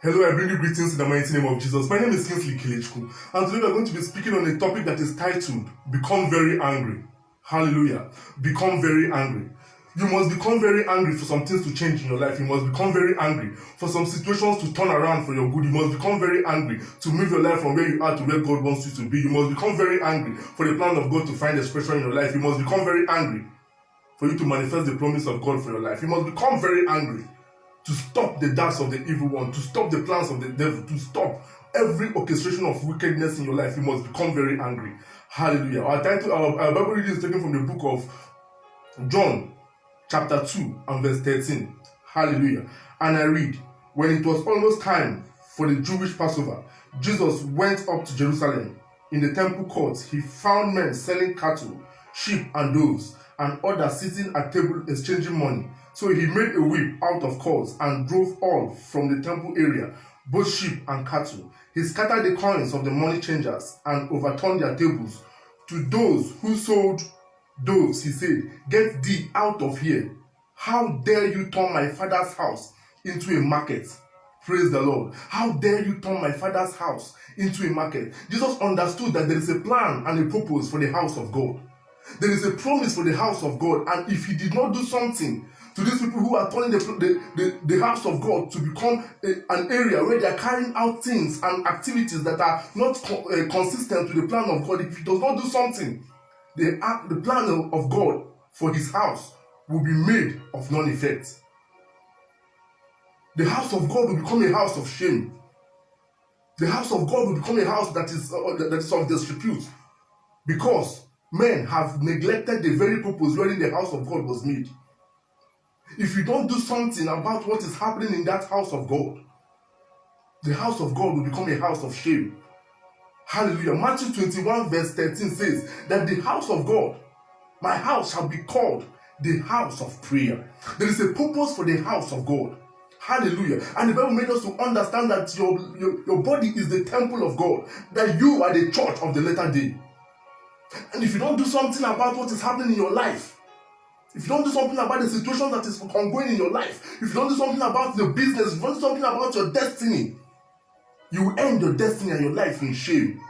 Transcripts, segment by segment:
Hello, I bring you greetings in the mighty name of Jesus. My name is Kingsley Kilechku, and today we are going to be speaking on a topic that is titled, Become Very Angry. Hallelujah. Become very angry. You must become very angry for some things to change in your life. You must become very angry for some situations to turn around for your good. You must become very angry to move your life from where you are to where God wants you to be. You must become very angry for the plan of God to find expression in your life. You must become very angry for you to manifest the promise of God for your life. You must become very angry to stop the darts of the evil one, to stop the plans of the devil, to stop every orchestration of wickedness in your life. You must become very angry. Hallelujah. Our Bible reading is taken from the book of John, chapter 2 and verse 13. Hallelujah. And I read, when it was almost time for the Jewish Passover, Jesus went up to Jerusalem. In the temple courts, he found men selling cattle, sheep, and doves, and others sitting at table exchanging money. So he made a whip out of cords and drove all from the temple area, both sheep and cattle. He scattered the coins of the money changers and overturned their tables. To those who sold doves, he said, "Get thee out of here. How dare you turn my father's house into a market?" Praise the Lord. How dare you turn my father's house into a market? Jesus understood that there is a plan and a purpose for the house of God. There is a promise for the house of God, and if he did not do something to these people who are turning the house of God to become an area where they are carrying out things and activities that are not consistent with the plan of God, if he does not do something, the plan of God for his house will be made of none effect. The house of God will become a house of shame. The house of God will become a house that is of disrepute, because men have neglected the very purpose wherein the house of God was made. If you don't do something about what is happening in that house of God, the house of God will become a house of shame. Hallelujah. Matthew 21 verse 13 says that the house of God, my house, shall be called the house of prayer. There is a purpose for the house of God. Hallelujah. And the Bible made us to understand that your body is the temple of God, that you are the church of the latter day. And if you don't do something about what is happening in your life, if you don't do something about the situation that is ongoing in your life, if you don't do something about the business, if you don't do something about your destiny, you will end your destiny and your life in shame.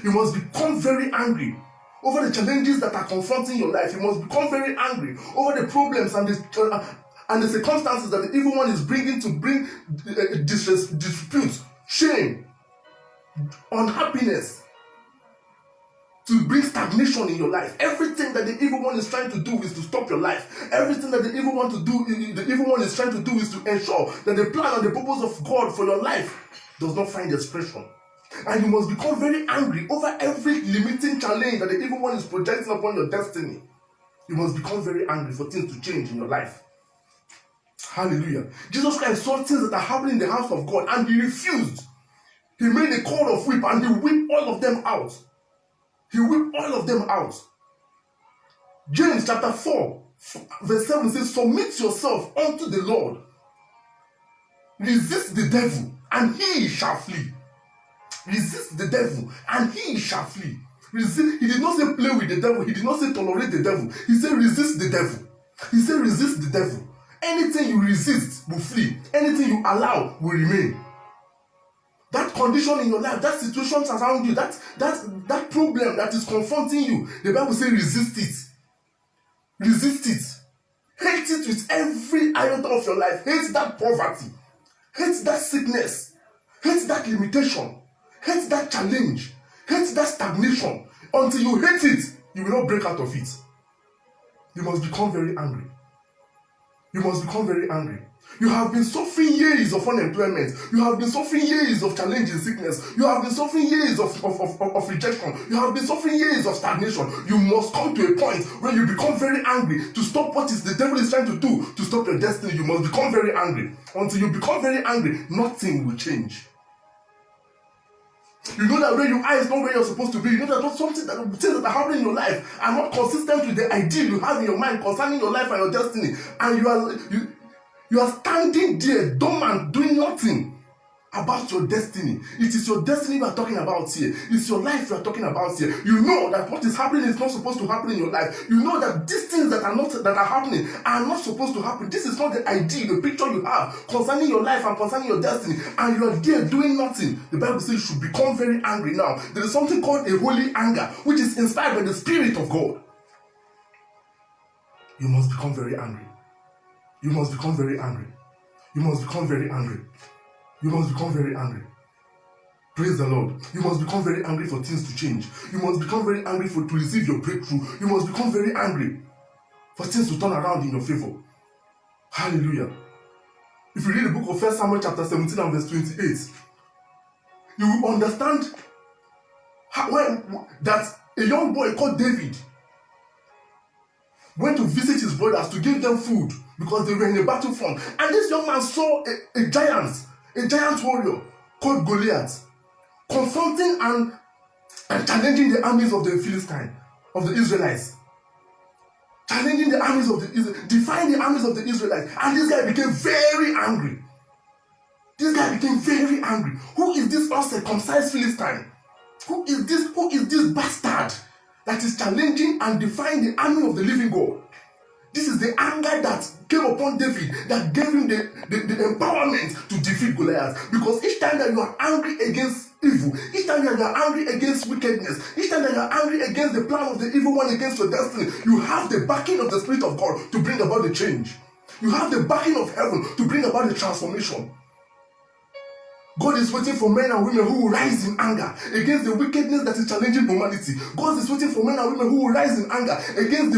You must become very angry over the challenges that are confronting your life. You must become very angry over the problems and the circumstances that the evil one is bringing to bring dispute, shame, unhappiness, to bring stagnation in your life. Everything that the evil one is trying to do is to stop your life. Everything that the evil one is trying to do is to ensure that the plan and the purpose of God for your life does not find expression. And you must become very angry over every limiting challenge that the evil one is projecting upon your destiny. You must become very angry for things to change in your life. Hallelujah. Jesus Christ saw things that are happening in the house of God, and he refused. He made a cord of whip, and he whipped all of them out. He whipped all of them out. James chapter 4 verse 7 says, "Submit yourself unto the Lord. Resist the devil, and he shall flee." Resist the devil, and he shall flee. Resist. He did not say play with the devil. He did not say tolerate the devil. He said resist the devil. He said resist the devil. Anything you resist will flee. Anything you allow will remain. That condition in your life, that situation around you, that problem that is confronting you, the Bible says resist it. Resist it. Hate it with every iota of your life. Hate that poverty. Hate that sickness. Hate that limitation. Hate that challenge. Hate that stagnation. Until you hate it, you will not break out of it. You must become very angry. You must become very angry. You have been suffering years of unemployment. You have been suffering years of challenge and sickness. You have been suffering years of rejection. You have been suffering years of stagnation. You must come to a point where you become very angry to stop what is the devil is trying to do to stop your destiny. You must become very angry. Until you become very angry, nothing will change. You know that where you are is not where you're supposed to be. You know that things that are happening in your life are not consistent with the ideal you have in your mind concerning your life and your destiny. And you are standing there dormant, doing nothing. about your destiny. It is your destiny we are talking about here. It's your life we are talking about here. You know that what is happening is not supposed to happen in your life. You know that these things that are happening are not supposed to happen. This is not the idea, the picture you have concerning your life and concerning your destiny, and you are there doing nothing. The Bible says you should become very angry now. There is something called a holy anger, which is inspired by the Spirit of God. You must become very angry. You must become very angry. You must become very angry. You must become very angry. Praise the Lord. You must become very angry for things to change. You must become very angry to receive your breakthrough. You must become very angry for things to turn around in your favor. Hallelujah. If you read the book of 1 Samuel chapter 17 and verse 28, you will understand that a young boy called David went to visit his brothers to give them food because they were in a battlefront. And this young man saw a giant warrior called Goliath, confronting and challenging the armies of the Philistines, of the Israelites. Challenging the armies of the Israelites, defying the armies of the Israelites. And this guy became very angry. Who is this uncircumcised Philistine? Who is this bastard that is challenging and defying the army of the living God? This is the anger that came upon David that gave him the empowerment to defeat Goliath. Because each time that you are angry against evil, each time that you are angry against wickedness, each time that you are angry against the plan of the evil one against your destiny, you have the backing of the Spirit of God to bring about the change. You have the backing of heaven to bring about the transformation. God is waiting for men and women who will rise in anger against the wickedness that is challenging humanity. God is waiting for men and women who will rise in anger against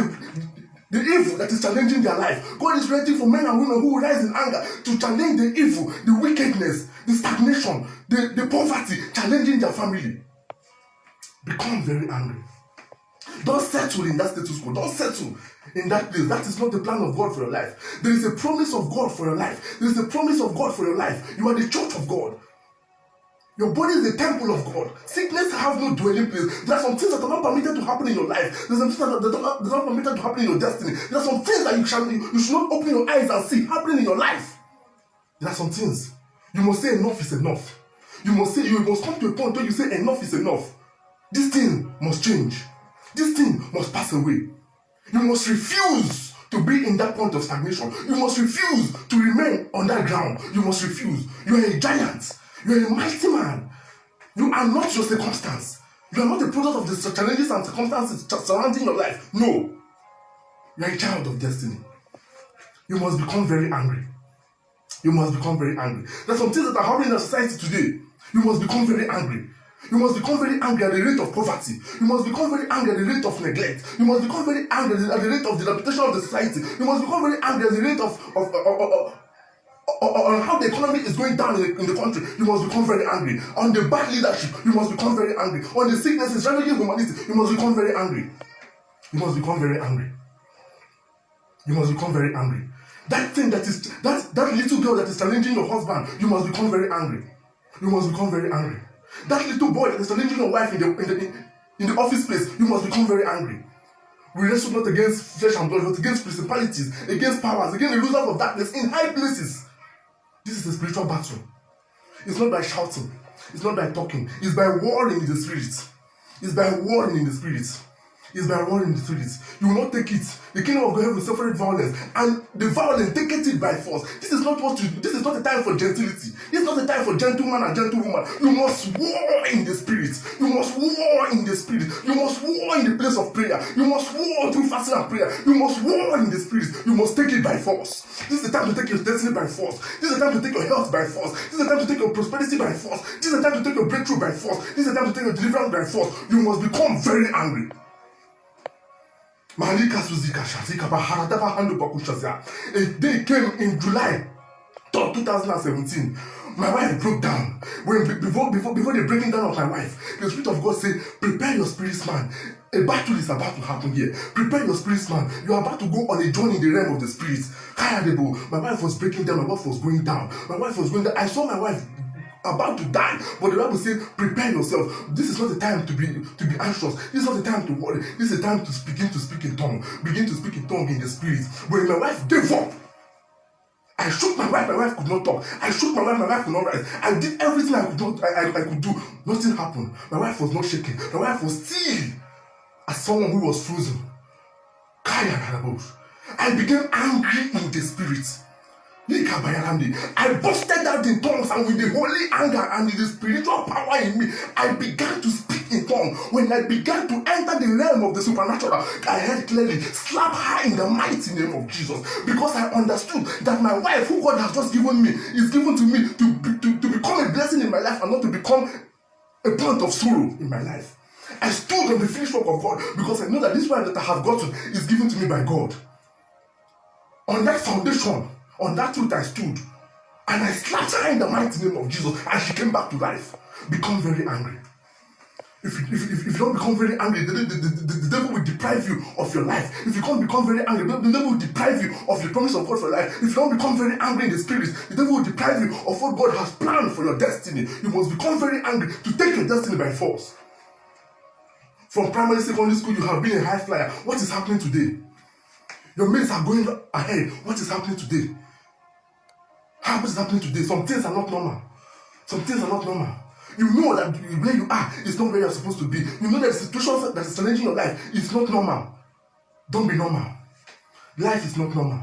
the evil that is challenging their life. God is waiting for men and women who will rise in anger to challenge the evil, the wickedness, the stagnation, the poverty challenging their family. Become very angry. Don't settle in that status quo. Don't settle in that place. That is not the plan of God for your life. There is a promise of God for your life. There is a promise of God for your life. You are the church of God. Your body is the temple of God. Sickness has no dwelling place. There are some things that are not permitted to happen in your life. There are some things that are not permitted to happen in your destiny. There are some things that you should not open your eyes and see happening in your life. There are some things. You must say enough is enough. You must come to a point where you say enough is enough. This thing must change. This thing must pass away. You must refuse to be in that point of stagnation. You must refuse to remain on that ground. You must refuse. You are a giant. You are a mighty man. You are not your circumstance. You are not a product of the challenges and circumstances surrounding your life. No. You are a child of destiny. You must become very angry. You must become very angry. There are some things that are happening in our society today. You must become very angry. You must become very angry at the rate of poverty. You must become very angry at the rate of neglect. You must become very angry at the rate of the reputation of the society. You must become very angry at the rate on how the economy is going down in the country. You must become very angry. On the bad leadership, you must become very angry. On the sicknesses ravaging humanity, you must become very angry. You must become very angry. You must become very angry. That thing that little girl that is challenging your husband, you must become very angry. You must become very angry. That little boy that is challenging your wife in the office place, you must become very angry. We wrestle not against flesh and blood, but against principalities, against powers, against the rulers of darkness in high places. This is a spiritual battle. It's not by shouting. It's not by talking. It's by warring in the spirit. It's by warring in the spirit. It's by warring in the spirit. You will not take it. The kingdom of God will suffer violence, and the violence taketh it by force. This is not a time for gentility. This is not a time for gentleman and gentlewoman. You must war in the spirit. You must war in the spirit. You must war in the place of prayer. You must war through fasting and prayer. You must war in the spirit. You must take it by force. This is the time to take your destiny by force. This is the time to take your health by force. This is the time to take your prosperity by force. This is the time to take your breakthrough by force. This is the time to take your deliverance by force. You must become very angry. A day came in July 2017. My wife broke down. Before the breaking down of my wife, the Spirit of God said, prepare your spirits, man. A battle is about to happen here. Prepare your spirits, man. You are about to go on a journey in the realm of the spirits. My wife was breaking down. My wife was going down. I saw my wife about to die, but the Bible says, prepare yourself. This is not the time to be anxious. This is not the time to worry. This is the time to begin to speak in tongue. Begin to speak in tongue in the spirit. When my wife gave up, I shook my wife could not talk. I shook my wife could not rise. I did everything I could do. Nothing happened. My wife was not shaking. My wife was still as someone who was frozen. I became angry in the spirit. I busted out in tongues, and with the holy anger and with the spiritual power in me, I began to speak in tongues. When I began to enter the realm of the supernatural, I heard clearly, slap her in the mighty name of Jesus. Because I understood that my wife, who God has just given me, is given to me to become a blessing in my life and not to become a point of sorrow in my life. I stood on the finished work of God because I know that this wife that I have gotten is given to me by God. On that foundation, on that truth I stood, and I slapped her in the mighty name of Jesus, and she came back to life. Become very angry. If you don't become very angry, the devil will deprive you of your life. If you can't become very angry, the devil will deprive you of the promise of God for your life. If you don't become very angry in the spirit, the devil will deprive you of what God has planned for your destiny. You must become very angry to take your destiny by force. From primary, secondary school, you have been a high flyer. What is happening today? Your mates are going ahead. What is happening today? What is happening today? Some things are not normal. Some things are not normal. You know that where you are is not where you're supposed to be. You know that the situation that is challenging your life is not normal. Don't be normal. Life is not normal.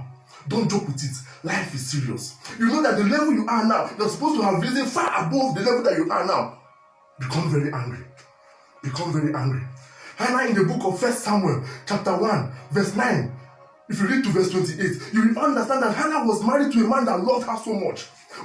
Don't joke with it. Life is serious. You know that the level you are now, you're supposed to have risen far above the level that you are now. Become very angry. Become very angry. Hannah in the book of 1 Samuel, chapter 1, verse 9. If you read to verse 28, you will understand that Hannah was married to a man that loved her so much.